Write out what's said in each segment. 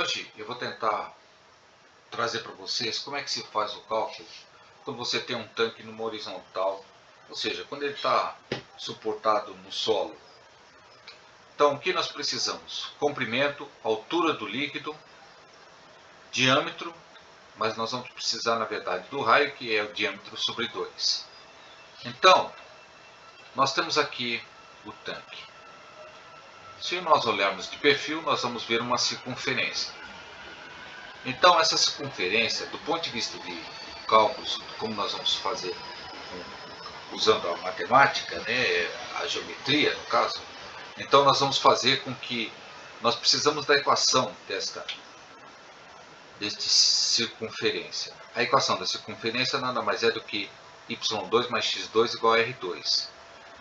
Hoje eu vou tentar trazer para vocês como é que se faz o cálculo quando você tem um tanque numa horizontal, ou seja, quando ele está suportado no solo. Então o que nós precisamos? Comprimento, altura do líquido, diâmetro, mas nós vamos precisar na verdade do raio, que é o diâmetro sobre 2. Então, nós temos aqui o tanque. Se nós olharmos de perfil, nós vamos ver uma circunferência. Então, essa circunferência, do ponto de vista de cálculos, como nós vamos fazer usando a matemática, né, a geometria no caso, então nós vamos fazer com que nós precisamos da equação desta circunferência. A equação da circunferência nada mais é do que y2 mais x2 igual a r2.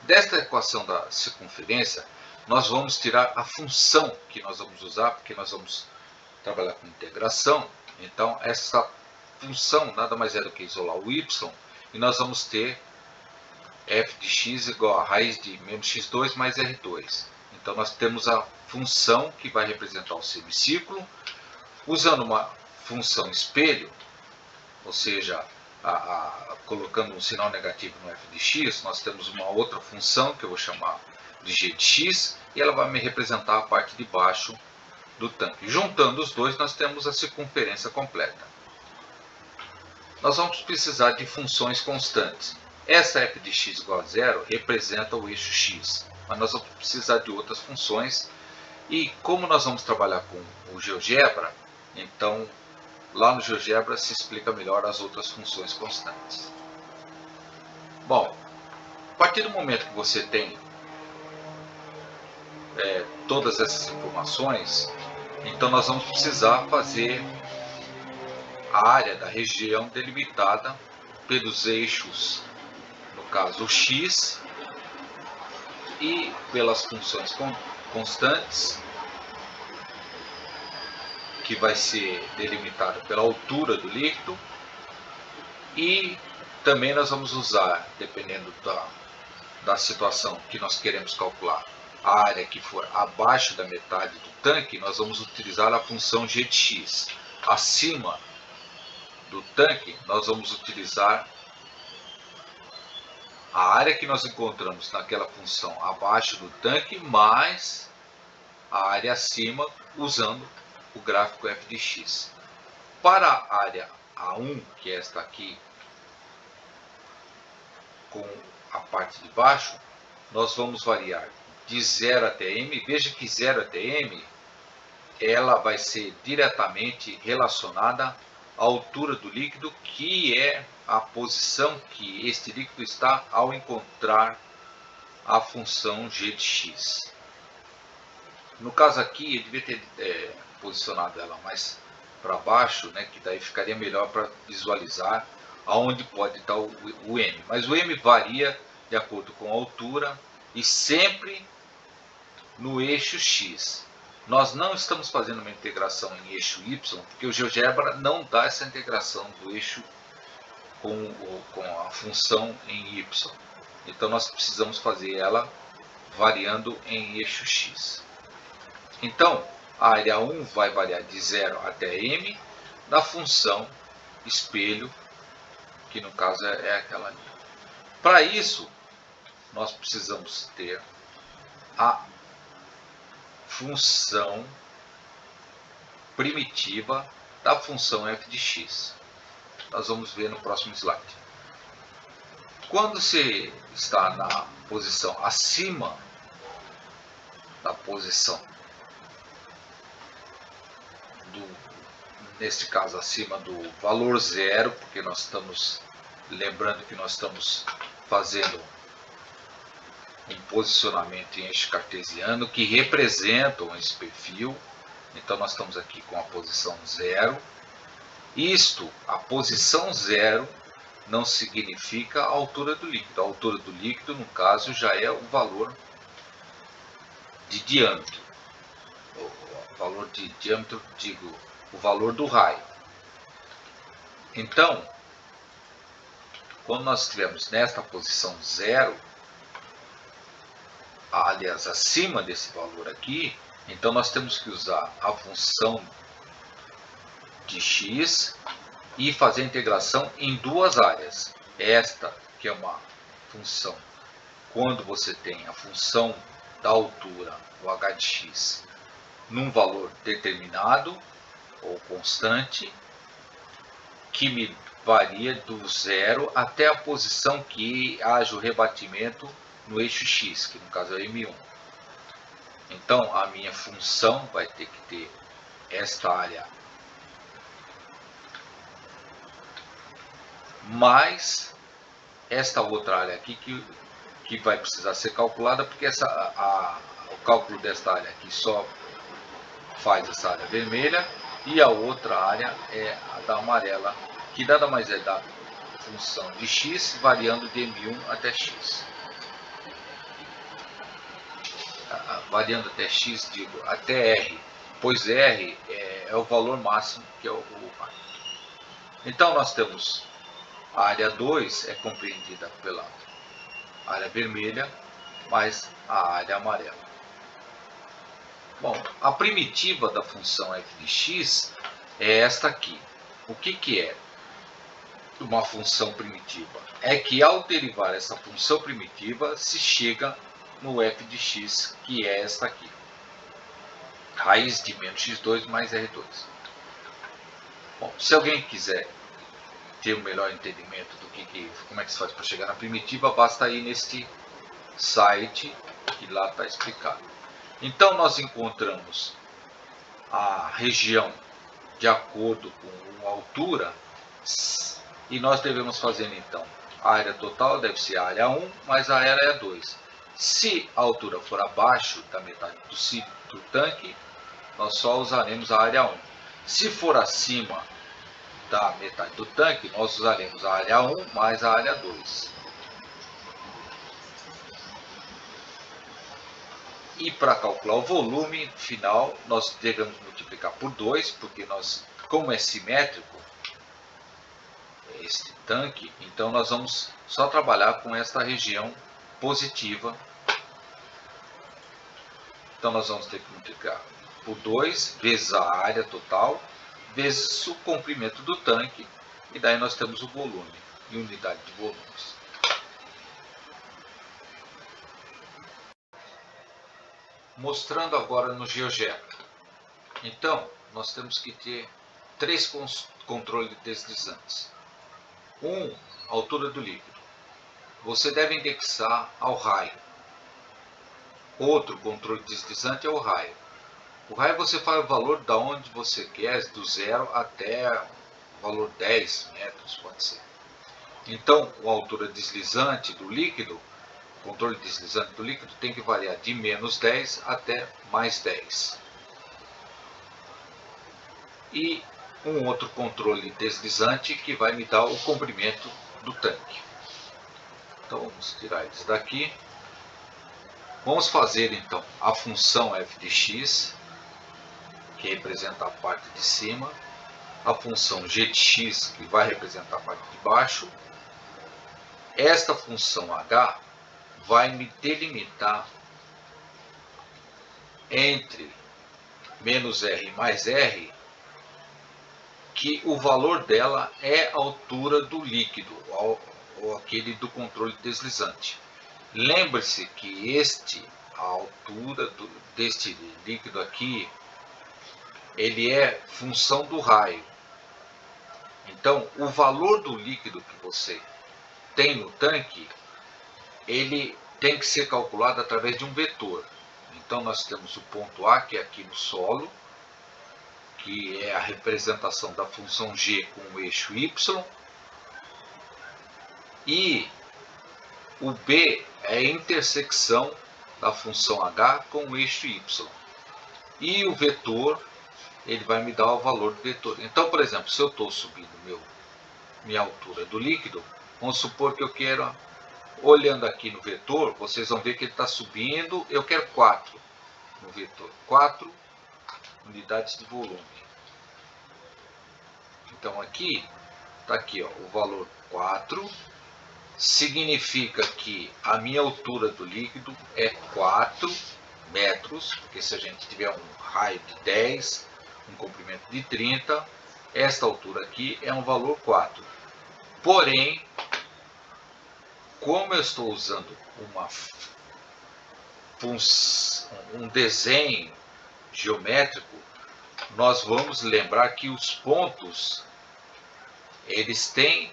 Desta equação da circunferência, nós vamos tirar a função que nós vamos usar, porque nós vamos trabalhar com integração. Então essa função nada mais é do que isolar o y, e nós vamos ter f de x igual a raiz de menos x2 mais r2. Então nós temos a função que vai representar o semicírculo, usando uma função espelho, ou seja, colocando um sinal negativo no f de x, nós temos uma outra função que eu vou chamar de g de x, e ela vai me representar a parte de baixo do tanque. Juntando os dois, nós temos a circunferência completa. Nós vamos precisar de funções constantes. Essa f de x igual a zero representa o eixo x, mas nós vamos precisar de outras funções. E como nós vamos trabalhar com o GeoGebra, então lá no GeoGebra se explica melhor as outras funções constantes. Bom, a partir do momento que você tem todas essas informações, então nós vamos precisar fazer a área da região delimitada pelos eixos, no caso o x, e pelas funções constantes, que vai ser delimitado pela altura do líquido, e também nós vamos usar, dependendo da situação que nós queremos calcular, a área que for abaixo da metade do tanque, nós vamos utilizar a função g de x. Acima do tanque, nós vamos utilizar a área que nós encontramos naquela função abaixo do tanque, mais a área acima, usando o gráfico f de x. Para a área A1, que é esta aqui, com a parte de baixo, nós vamos variar de 0 até m. Veja que 0 até m, ela vai ser diretamente relacionada à altura do líquido, que é a posição que este líquido está ao encontrar a função g de x. No caso aqui, eu devia ter posicionado ela mais para baixo, né, que daí ficaria melhor para visualizar aonde pode estar o m. Mas o m varia de acordo com a altura e sempre no eixo x. Nós não estamos fazendo uma integração em eixo y, porque o GeoGebra não dá essa integração do eixo com a função em y. Então nós precisamos fazer ela variando em eixo x. Então a área 1 vai variar de 0 até m da função espelho, que no caso é aquela ali. Para isso, nós precisamos ter a função primitiva da função f de x. Nós vamos ver no próximo slide. Quando você está na posição acima da posição neste caso acima do valor zero, porque nós estamos lembrando que nós estamos fazendo um posicionamento em eixo cartesiano que representam esse perfil. Então nós estamos aqui com a posição zero. Isto, a posição zero, não significa a altura do líquido. A altura do líquido, no caso, já é o valor de diâmetro. O valor de diâmetro, digo, o valor do raio. Então, quando nós estivermos nesta posição zero, aliás, acima desse valor aqui, então nós temos que usar a função de x e fazer a integração em duas áreas. Esta que é uma função, quando você tem a função da altura, o h de x, num valor determinado ou constante, que me varia do zero até a posição que haja o rebatimento no eixo x, que no caso é M1. Então a minha função vai ter que ter esta área mais esta outra área aqui que vai precisar ser calculada, porque o cálculo desta área aqui só faz essa área vermelha, e a outra área é a da amarela, que nada mais é da função de x variando de M1 até x. Variando até x, digo, até R, pois R é o valor máximo, que é o raio. Então nós temos a área 2 é compreendida pela área vermelha mais a área amarela. Bom, a primitiva da função f de x é esta aqui. O que é uma função primitiva? É que ao derivar essa função primitiva se chega no f de x, que é esta aqui. Raiz de menos x2 mais R2. Bom, se alguém quiser ter um melhor entendimento do como é que se faz para chegar na primitiva, basta ir neste site que lá está explicado. Então nós encontramos a região de acordo com a altura e nós devemos fazer então a área total deve ser a área 1 mais a área 2. Se a altura for abaixo da metade do tanque, nós só usaremos a área 1. Se for acima da metade do tanque, nós usaremos a área 1 mais a área 2. E para calcular o volume final, nós devemos multiplicar por 2, porque como é simétrico este tanque, então nós vamos só trabalhar com esta região positiva. Então nós vamos ter que multiplicar por 2 vezes a área total, vezes o comprimento do tanque, e daí nós temos o volume, em unidade de volumes. Mostrando agora no GeoGebra. Então, nós temos que ter 3 controles deslizantes. A altura do líquido. Você deve indexar ao raio. Outro controle deslizante é o raio. O raio você faz o valor da onde você quer, do 0 até o valor 10 metros, pode ser. Então, a altura deslizante do líquido, o controle deslizante do líquido tem que variar de menos 10 até mais 10. E um outro controle deslizante que vai me dar o comprimento do tanque. Então vamos tirar eles daqui. Vamos fazer então a função f de x, que representa a parte de cima, a função g de x, que vai representar a parte de baixo. Esta função h vai me delimitar entre menos r mais r, que o valor dela é a altura do líquido, ou aquele do controle deslizante. Lembre-se que a altura deste líquido aqui, ele é função do raio. Então, o valor do líquido que você tem no tanque, ele tem que ser calculado através de um vetor. Então, nós temos o ponto A, que é aqui no solo, que é a representação da função g com o eixo y, e o B é a intersecção da função h com o eixo y. E o vetor, ele vai me dar o valor do vetor. Então, por exemplo, se eu estou subindo minha altura do líquido, vamos supor que eu quero, olhando aqui no vetor, vocês vão ver que ele está subindo, eu quero 4 no vetor, 4 unidades de volume. Então aqui, está aqui ó, o valor 4, significa que a minha altura do líquido é 4 metros, porque se a gente tiver um raio de 10, um comprimento de 30, esta altura aqui é um valor 4. Porém, como eu estou usando um desenho geométrico, nós vamos lembrar que os pontos eles têm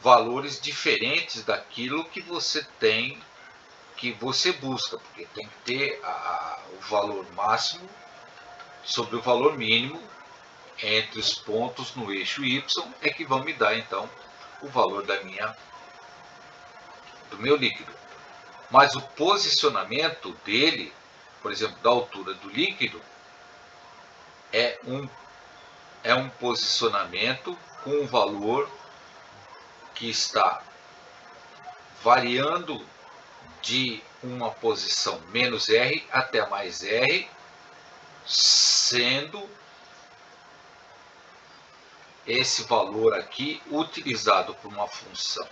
valores diferentes daquilo que você tem, que você busca, porque tem que ter o valor máximo sobre o valor mínimo entre os pontos no eixo Y é que vão me dar então o valor do meu líquido. Mas o posicionamento dele, por exemplo, da altura do líquido, é um posicionamento com um valor que está variando de uma posição menos R até mais R, sendo esse valor aqui utilizado por uma função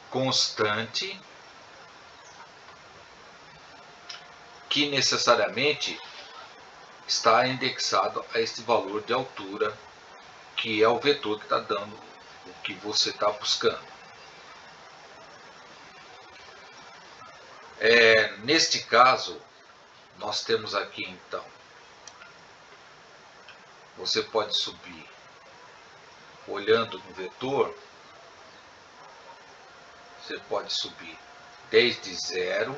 constante que necessariamente está indexado a este valor de altura, que é o vetor que está dando o que você está buscando. Neste caso, nós temos aqui então, você pode subir olhando no vetor, você pode subir desde 0.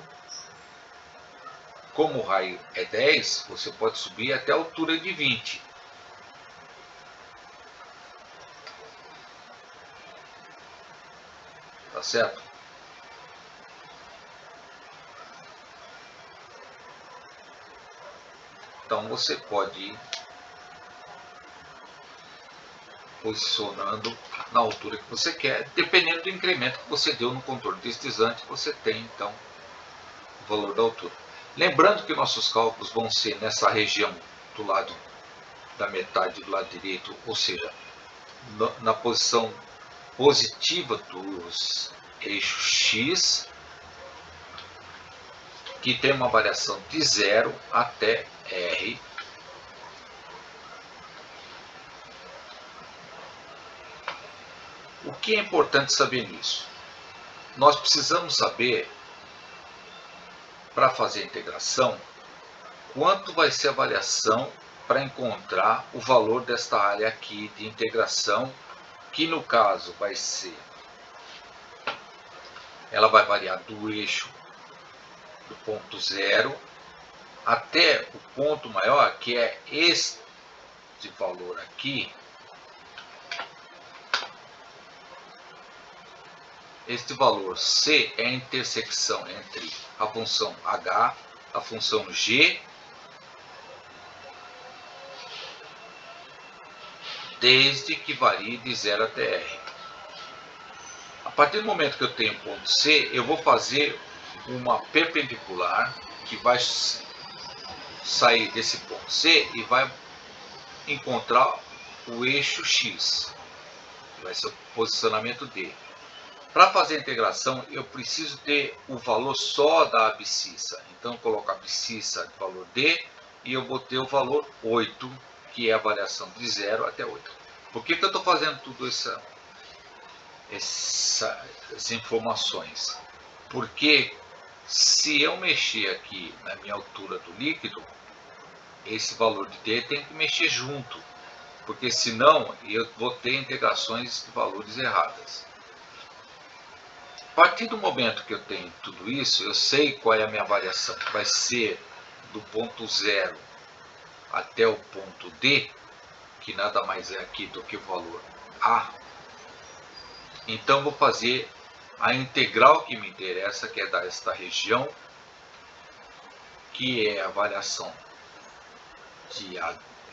Como o raio é 10, você pode subir até a altura de 20. Tá certo? Então você pode ir posicionando na altura que você quer, dependendo do incremento que você deu no contorno deslizante, você tem então o valor da altura. Lembrando que nossos cálculos vão ser nessa região do lado da metade do lado direito, ou seja, na posição positiva dos eixos X, que tem uma variação de 0 até R. O que é importante saber nisso? Nós precisamos saber, para fazer a integração, quanto vai ser a variação para encontrar o valor desta área aqui de integração, que no caso vai ser, ela vai variar do eixo do ponto 0 até o ponto maior, que é este valor aqui. Este valor C é a intersecção entre a função H, a função G, desde que varie de 0 até R. A partir do momento que eu tenho ponto C, eu vou fazer uma perpendicular que vai sair desse ponto C e vai encontrar o eixo X, que vai ser o posicionamento D. Para fazer a integração, eu preciso ter o valor só da abscissa. Então, eu coloco a abscissa de valor D e eu vou ter o valor 8, que é a variação de 0 até 8. Por que eu estou fazendo tudo essas informações? Porque se eu mexer aqui na minha altura do líquido, esse valor de D tem que mexer junto, porque senão eu vou ter integrações de valores erradas. A partir do momento que eu tenho tudo isso, eu sei qual é a minha variação, que vai ser do ponto 0 até o ponto D, que nada mais é aqui do que o valor A. Então, vou fazer a integral que me interessa, que é desta região, que é a variação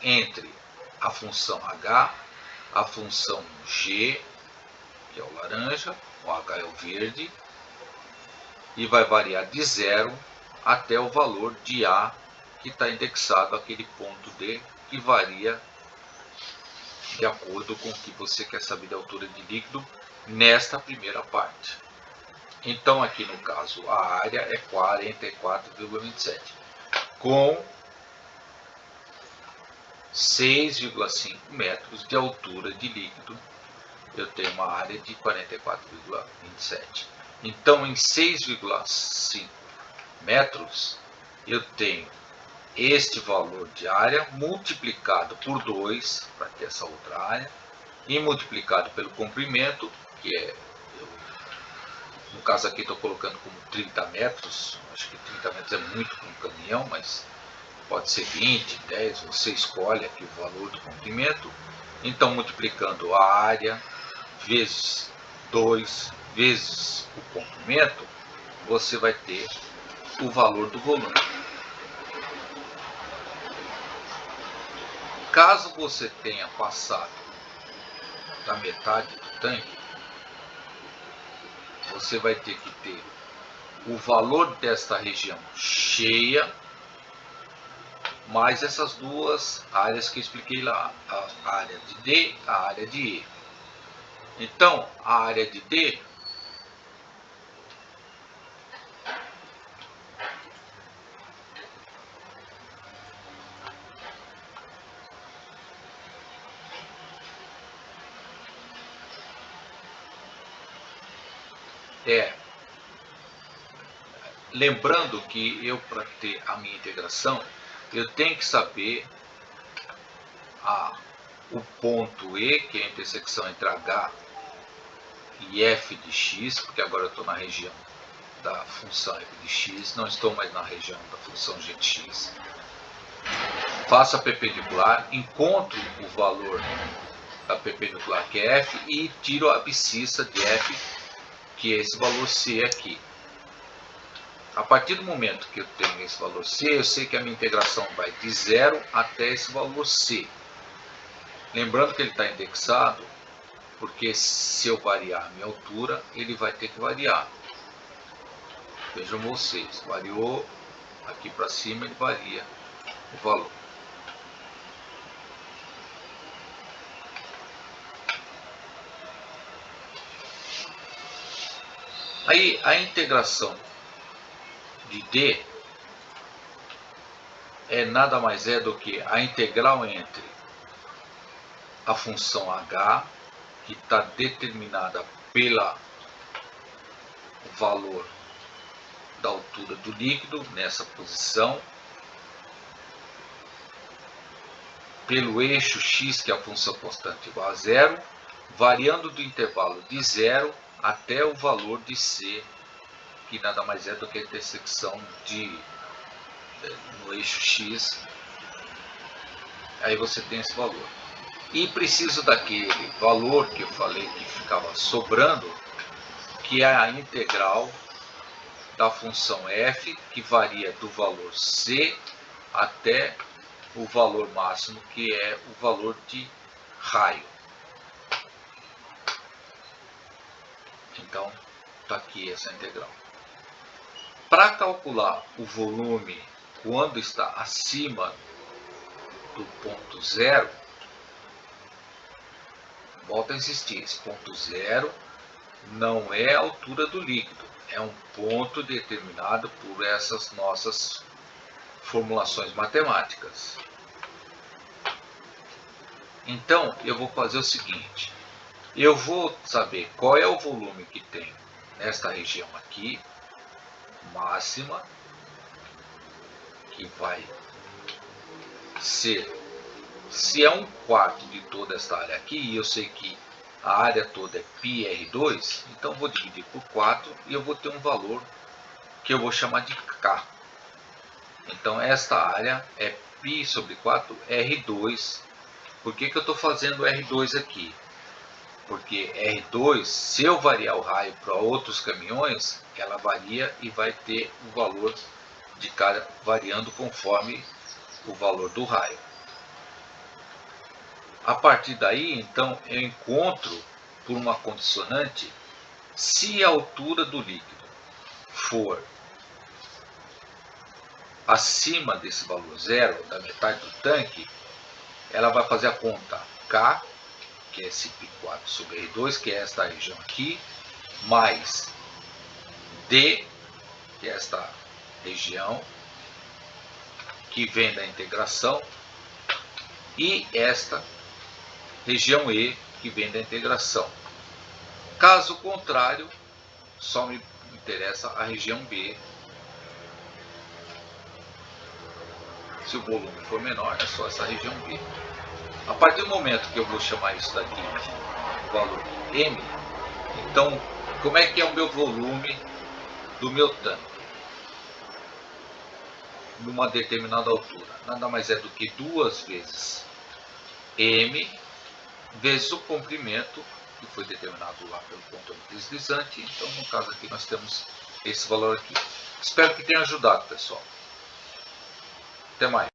entre a função H, a função G, que é o laranja, o H é o verde, e vai variar de 0 até o valor de A, que está indexado àquele ponto D, que varia de acordo com o que você quer saber da altura de líquido nesta primeira parte. Então, aqui no caso, a área é 44,27, com 6,5 metros de altura de líquido, eu tenho uma área de 44,27. Então, em 6,5 metros, eu tenho este valor de área multiplicado por 2, para ter essa outra área, e multiplicado pelo comprimento, que é, no caso aqui estou colocando como 30 metros, acho que 30 metros é muito para um caminhão, mas pode ser 20, 10, você escolhe aqui o valor do comprimento. Então, multiplicando a área vezes 2 vezes o comprimento, você vai ter o valor do volume. Caso você tenha passado da metade do tanque, você vai ter que ter o valor desta região cheia, mais essas duas áreas que eu expliquei lá, a área de D, a área de E. Então, a área de D é, lembrando que eu, para ter a minha integração, eu tenho que saber o ponto E, que é a intersecção entre H e f de x, porque agora eu estou na região da função f de x, não estou mais na região da função g de x. Faço a perpendicular, encontro o valor da perpendicular, que é f, e tiro a abscissa de f, que é esse valor c aqui. A partir do momento que eu tenho esse valor c, eu sei que a minha integração vai de 0 até esse valor c. Lembrando que ele está indexado, porque se eu variar a minha altura, ele vai ter que variar. Vejam vocês, variou aqui para cima, ele varia o valor. Aí a integração de D nada mais é do que a integral entre a função h, que está determinada pelo valor da altura do líquido nessa posição, pelo eixo x, que é a função constante igual a zero, variando do intervalo de 0 até o valor de c, que nada mais é do que a intersecção no eixo x. Aí você tem esse valor. E preciso daquele valor que eu falei que ficava sobrando, que é a integral da função f, que varia do valor c até o valor máximo, que é o valor de raio. Então, está aqui essa integral. Para calcular o volume quando está acima do ponto zero, volto a insistir, esse ponto zero não é a altura do líquido, é um ponto determinado por essas nossas formulações matemáticas. Então, eu vou fazer o seguinte, eu vou saber qual é o volume que tem nesta região aqui, máxima, que vai ser, se é 1/4 de toda esta área aqui, e eu sei que a área toda é πr2, então vou dividir por 4 e eu vou ter um valor que eu vou chamar de K. Então esta área é π sobre 4 R2. Por que eu estou fazendo R2 aqui? Porque R2, se eu variar o raio para outros caminhões, ela varia e vai ter o valor de cada variando conforme o valor do raio. A partir daí, então, eu encontro por uma condicionante, se a altura do líquido for acima desse valor zero, da metade do tanque, ela vai fazer a conta K, que é esse π4 sobre R2, que é esta região aqui, mais D, que é esta região, que vem da integração, e esta região E que vem da integração. Caso contrário, só me interessa a região B. Se o volume for menor, é só essa região B. A partir do momento que eu vou chamar isso daqui de valor M, então, como é que é o meu volume do meu tanque numa determinada altura? Nada mais é do que 2 vezes M vezes o comprimento que foi determinado lá pelo contorno deslizante. Então, no caso aqui, nós temos esse valor aqui. Espero que tenha ajudado, pessoal. Até mais.